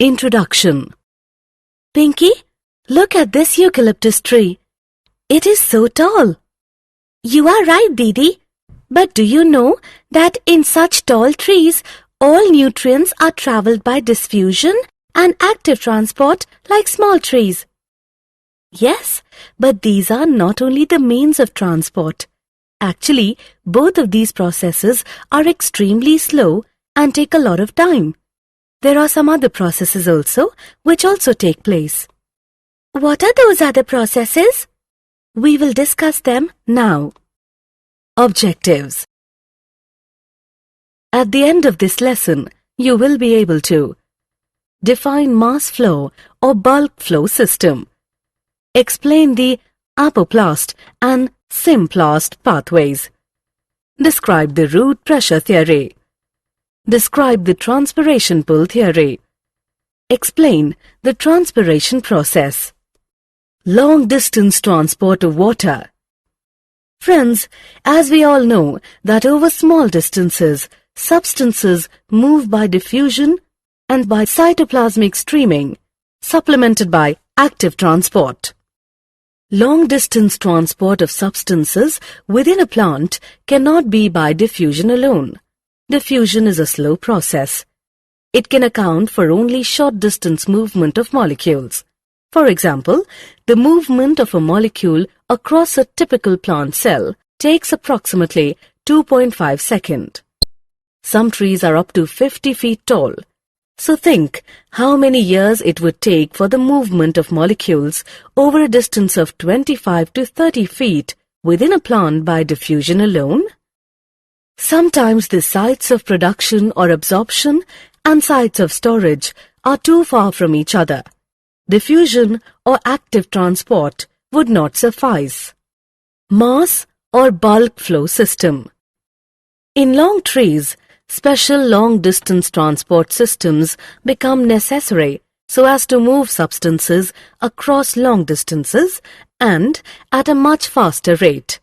Introduction. Pinky, look at this eucalyptus tree. It is so tall. You are right, Didi. But do you know that in such tall trees, all nutrients are travelled by diffusion and active transport like small trees? Yes, but these are not only the means of transport. Actually, both of these processes are extremely slow and take a lot of time. There are some other processes also which also take place. What are those other processes? We will discuss them now. Objectives. At the end of this lesson, you will be able to define mass flow or bulk flow system, explain the apoplast and symplast pathways, describe the root pressure theory, describe the transpiration pull theory, explain the transpiration process, long-distance transport of water. Friends, as we all know that over small distances, substances move by diffusion and by cytoplasmic streaming, supplemented by active transport. Long-distance transport of substances within a plant cannot be by diffusion alone. Diffusion is a slow process. It can account for only short-distance movement of molecules. For example, the movement of a molecule across a typical plant cell takes approximately 2.5 seconds. Some trees are up to 50 feet tall. So think how many years it would take for the movement of molecules over a distance of 25 to 30 feet within a plant by diffusion alone. Sometimes the sites of production or absorption and sites of storage are too far from each other. Diffusion or active transport would not suffice. Mass or bulk flow system. In long trees, special long-distance transport systems become necessary so as to move substances across long distances and at a much faster rate.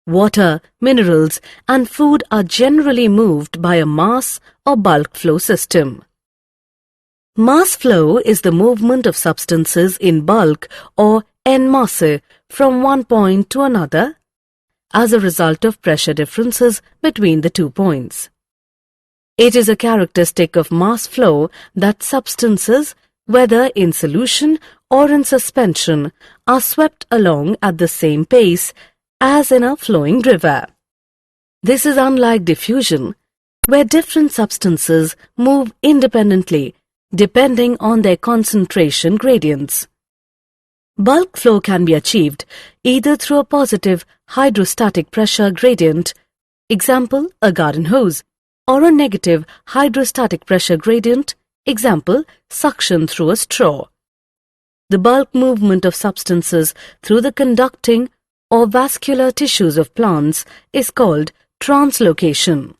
Water, minerals, and food are generally moved by a mass or bulk flow system. Mass flow is the movement of substances in bulk or en masse from one point to another as a result of pressure differences between the 2 points. It is a characteristic of mass flow that substances, whether in solution or in suspension, are swept along at the same pace as in a flowing river. This is unlike diffusion, where different substances move independently depending on their concentration gradients. Bulk flow can be achieved either through a positive hydrostatic pressure gradient, example a garden hose, or a negative hydrostatic pressure gradient, example suction through a straw. The bulk movement of substances through the conducting or vascular tissues of plants is called translocation.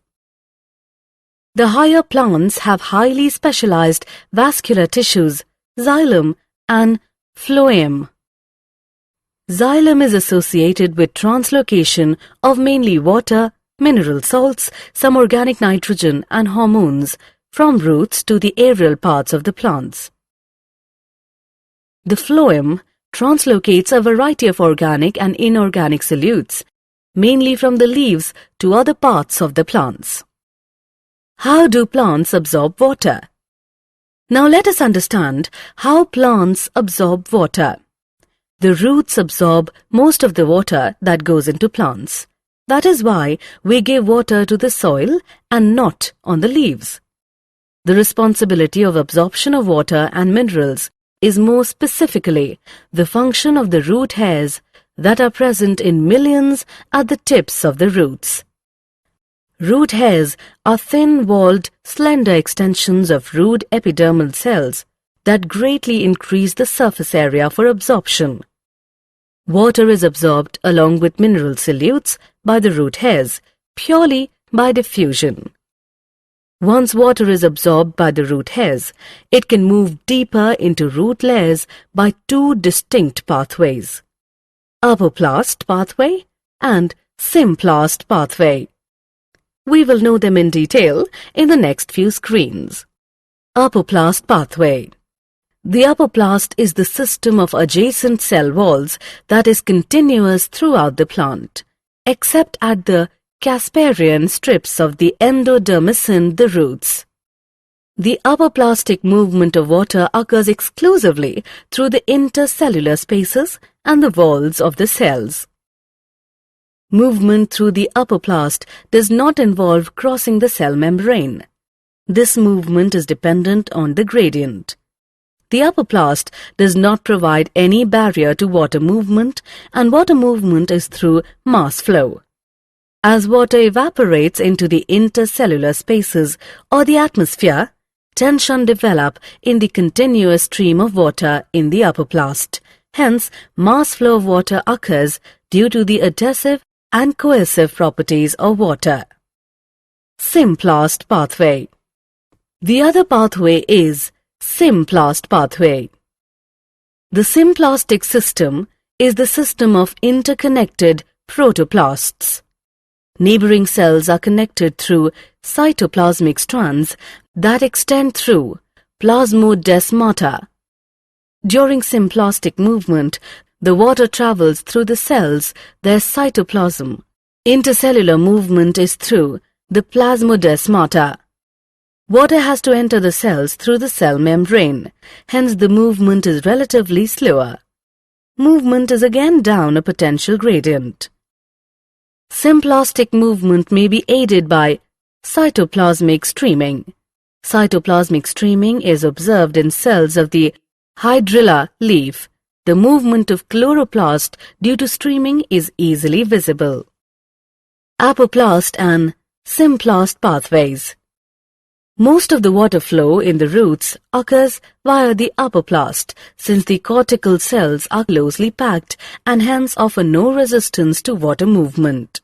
The higher plants have highly specialized vascular tissues, xylem and phloem. Xylem is associated with translocation of mainly water, mineral salts, some organic nitrogen and hormones from roots to the aerial parts of the plants. The phloem translocates a variety of organic and inorganic solutes, mainly from the leaves to other parts of the plants. How do plants absorb water? Now let us understand how plants absorb water. The roots absorb most of the water that goes into plants. That is why we give water to the soil and not on the leaves. The responsibility of absorption of water and minerals is more specifically the function of the root hairs that are present in millions at the tips of the roots. Root hairs are thin-walled, slender extensions of root epidermal cells that greatly increase the surface area for absorption. Water is absorbed along with mineral solutes by the root hairs purely by diffusion. Once water is absorbed by the root hairs, it can move deeper into root layers by 2 distinct pathways: apoplast pathway and symplast pathway. We will know them in detail in the next few screens. Apoplast pathway. The apoplast is the system of adjacent cell walls that is continuous throughout the plant, except at the Casparian strips of the endodermis in the roots. The apoplastic movement of water occurs exclusively through the intercellular spaces and the walls of the cells. Movement through the apoplast does not involve crossing the cell membrane. This movement is dependent on the gradient. The apoplast does not provide any barrier to water movement, and water movement is through mass flow. As water evaporates into the intercellular spaces or the atmosphere, tension develops in the continuous stream of water in the apoplast. Hence, mass flow of water occurs due to the adhesive and cohesive properties of water. Symplast pathway. The other pathway is symplast pathway. The symplastic system is the system of interconnected protoplasts. Neighboring cells are connected through cytoplasmic strands that extend through plasmodesmata. During symplastic movement, the water travels through the cells, their cytoplasm. Intercellular movement is through the plasmodesmata. Water has to enter the cells through the cell membrane, hence the movement is relatively slower. Movement is again down a potential gradient. Symplastic movement may be aided by cytoplasmic streaming. Cytoplasmic streaming is observed in cells of the hydrilla leaf. The movement of chloroplast due to streaming is easily visible. Apoplast and symplast pathways. Most of the water flow in the roots occurs via the apoplast, since the cortical cells are closely packed and hence offer no resistance to water movement.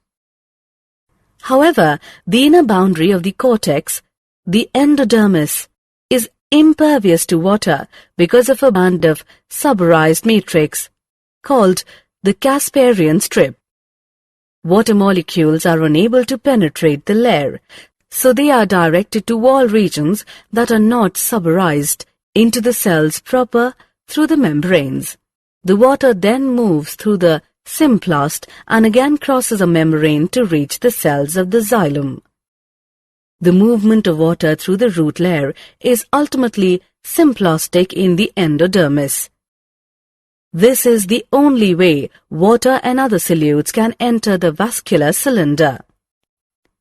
However, the inner boundary of the cortex, the endodermis, is impervious to water because of a band of suberized matrix called the Casparian strip. Water molecules are unable to penetrate the layer, so they are directed to wall regions that are not suberized into the cells proper through the membranes. The water then moves through the symplast and again crosses a membrane to reach the cells of the xylem. The movement of water through the root layer is ultimately symplastic in the endodermis. This is the only way water and other solutes can enter the vascular cylinder.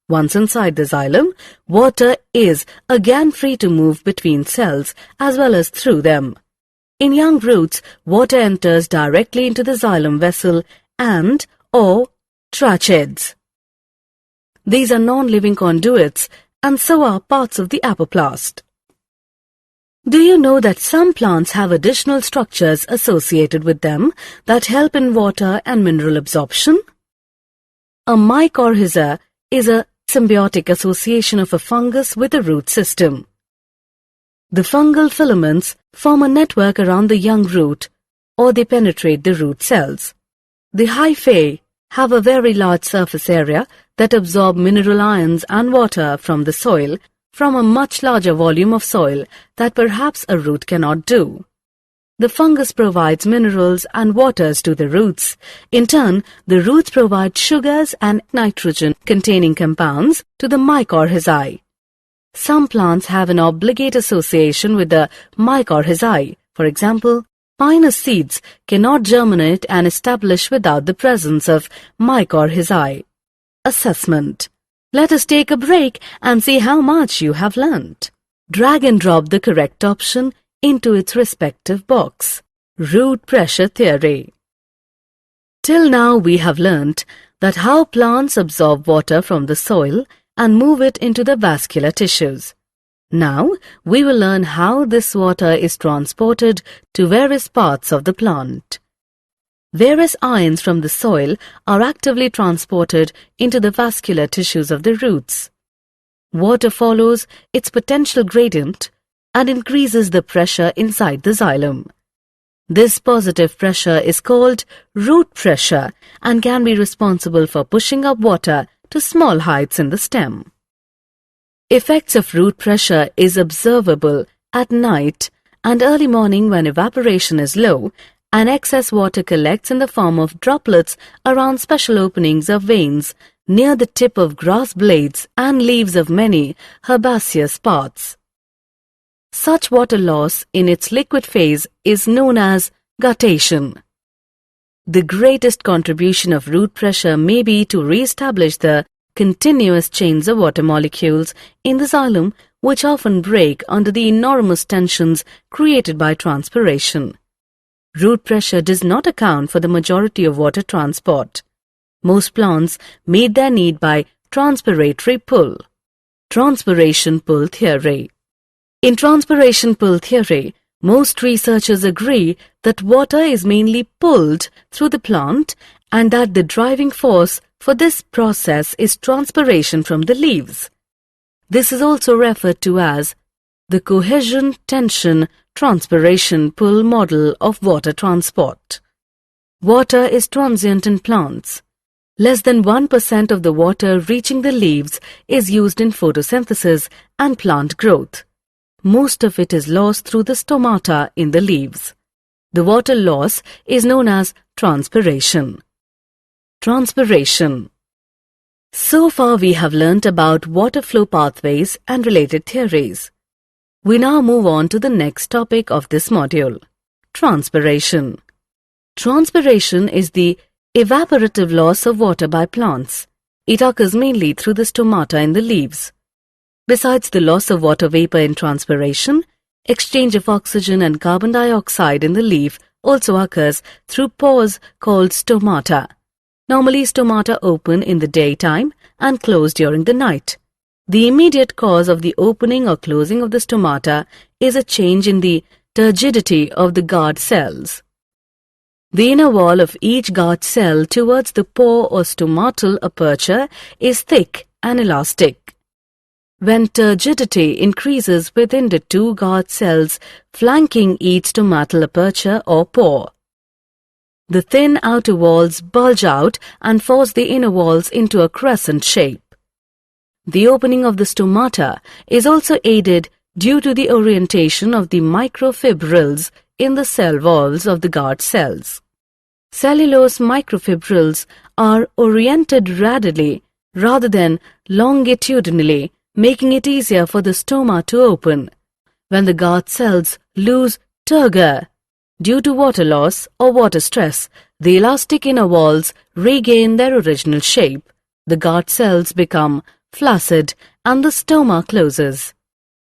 Once inside the xylem, water is again free to move between cells as well as through them. In young roots, water enters directly into the xylem vessel and/or tracheids. These are non-living conduits and so are parts of the apoplast. Do you know that some plants have additional structures associated with them that help in water and mineral absorption? A mycorrhiza is a symbiotic association of a fungus with a root system. The fungal filaments form a network around the young root, or they penetrate the root cells. The hyphae have a very large surface area that absorb mineral ions and water from the soil, from a much larger volume of soil that perhaps a root cannot do. The fungus provides minerals and waters to the roots. In turn, the roots provide sugars and nitrogen-containing compounds to the mycorrhizae. Some plants have an obligate association with the mycorrhizae. For example, pinus seeds cannot germinate and establish without the presence of mycorrhizae. Assessment. Let us take a break and see how much you have learnt. Drag and drop the correct option into its respective box. Root pressure theory. Till now we have learnt that how plants absorb water from the soil and move it into the vascular tissues. Now we will learn how this water is transported to various parts of the plant. Various ions from the soil are actively transported into the vascular tissues of the roots. Water follows its potential gradient and increases the pressure inside the xylem. This positive pressure is called root pressure and can be responsible for pushing up water to small heights in the stem. Effects of root pressure is observable at night and early morning when evaporation is low, and excess water collects in the form of droplets around special openings of veins near the tip of grass blades and leaves of many herbaceous parts. Such water loss in its liquid phase is known as guttation. The greatest contribution of root pressure may be to re-establish the continuous chains of water molecules in the xylem, which often break under the enormous tensions created by transpiration. Root pressure does not account for the majority of water transport. Most plants meet their need by transpiratory pull. Transpiration pull theory. In transpiration pull theory, most researchers agree that water is mainly pulled through the plant and that the driving force for this process is transpiration from the leaves. This is also referred to as the cohesion-tension transpiration pull model of water transport. Water is transient in plants. Less than 1% of the water reaching the leaves is used in photosynthesis and plant growth. Most of it is lost through the stomata in the leaves. The water loss is known as transpiration. Transpiration. So far we have learnt about water flow pathways and related theories. We now move on to the next topic of this module, transpiration. Transpiration is the evaporative loss of water by plants. It occurs mainly through the stomata in the leaves. Besides the loss of water vapor in transpiration, exchange of oxygen and carbon dioxide in the leaf also occurs through pores called stomata. Normally, stomata open in the daytime and close during the night. The immediate cause of the opening or closing of the stomata is a change in the turgidity of the guard cells. The inner wall of each guard cell towards the pore or stomatal aperture is thick and elastic. When turgidity increases within the two guard cells flanking each stomatal aperture or pore, the thin outer walls bulge out and force the inner walls into a crescent shape. The opening of the stomata is also aided due to the orientation of the microfibrils in the cell walls of the guard cells. Cellulose microfibrils are oriented radially rather than longitudinally, making it easier for the stoma to open. When the guard cells lose turgor due to water loss or water stress, the elastic inner walls regain their original shape. The guard cells become flaccid and the stoma closes.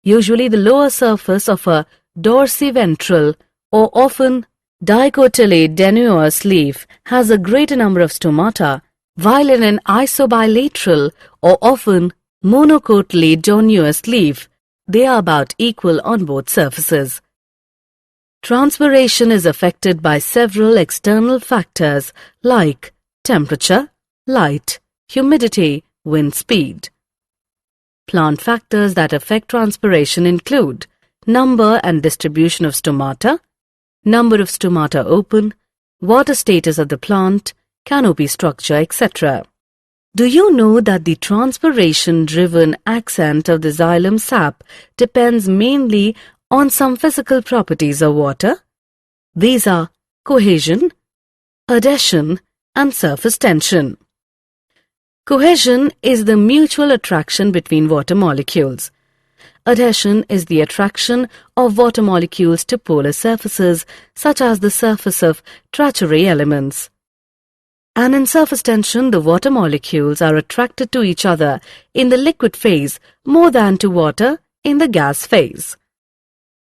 Usually the lower surface of a dorsiventral or often dicotyledonous leaf has a greater number of stomata, while in an isobilateral or often monocotyledonous leaf, they are about equal on both surfaces. Transpiration is affected by several external factors like temperature, light, humidity, wind speed. Plant factors that affect transpiration include number and distribution of stomata, number of stomata open, water status of the plant, canopy structure, etc. Do you know that the transpiration-driven ascent of the xylem sap depends mainly on some physical properties of water? These are cohesion, adhesion, and surface tension. Cohesion is the mutual attraction between water molecules. Adhesion is the attraction of water molecules to polar surfaces, such as the surface of tertiary elements. And in surface tension, the water molecules are attracted to each other in the liquid phase more than to water in the gas phase.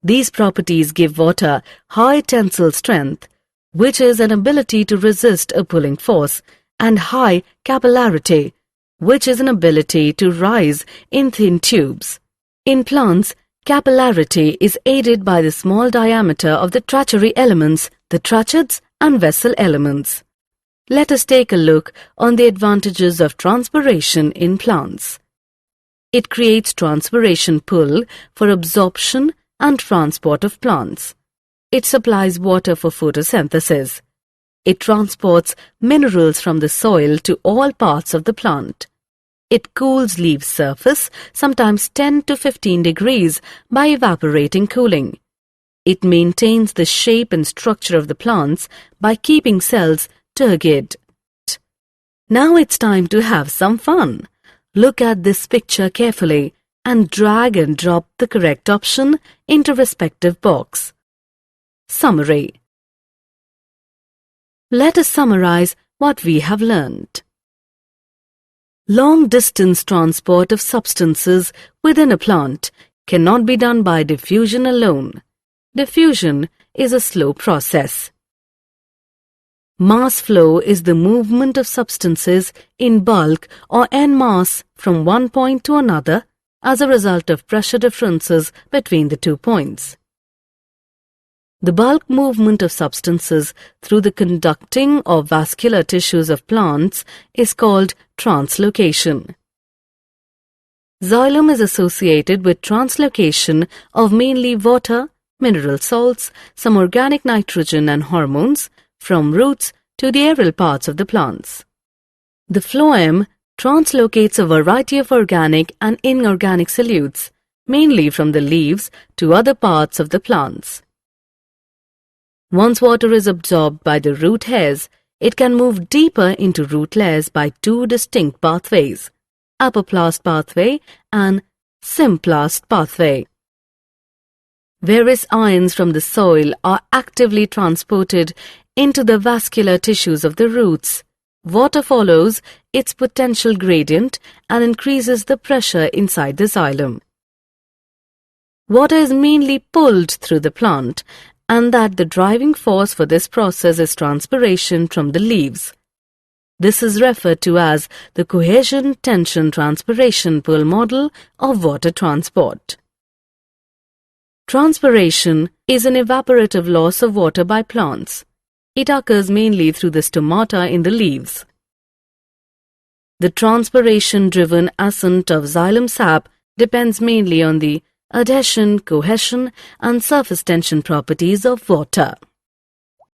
These properties give water high tensile strength, which is an ability to resist a pulling force, and high capillarity, which is an ability to rise in thin tubes. In plants, capillarity is aided by the small diameter of the tertiary elements, the tracheids and vessel elements. Let us take a look on the advantages of transpiration in plants. It creates transpiration pull for absorption and transport of plants. It supplies water for photosynthesis. It transports minerals from the soil to all parts of the plant. It cools leaf surface, sometimes 10 to 15 degrees, by evaporating cooling. It maintains the shape and structure of the plants by keeping cells turgid. Now it's time to have some fun. Look at this picture carefully and drag and drop the correct option into respective box. Summary. Let us summarize what we have learned. Long-distance transport of substances within a plant cannot be done by diffusion alone. Diffusion is a slow process. Mass flow is the movement of substances in bulk or en masse from one point to another as a result of pressure differences between the 2 points. The bulk movement of substances through the conducting or vascular tissues of plants is called translocation. Xylem is associated with translocation of mainly water, mineral salts, some organic nitrogen and hormones from roots to the aerial parts of the plants. The phloem translocates a variety of organic and inorganic solutes, mainly from the leaves to other parts of the plants. Once water is absorbed by the root hairs, it can move deeper into root layers by 2 distinct pathways, apoplast pathway and symplast pathway. Various ions from the soil are actively transported into the vascular tissues of the roots. Water follows its potential gradient and increases the pressure inside the xylem. Water is mainly pulled through the plant, and that the driving force for this process is transpiration from the leaves. This is referred to as the cohesion, tension, transpiration pull model of water transport. Transpiration is an evaporative loss of water by plants. It occurs mainly through the stomata in the leaves. The transpiration-driven ascent of xylem sap depends mainly on the adhesion, cohesion, and surface tension properties of water.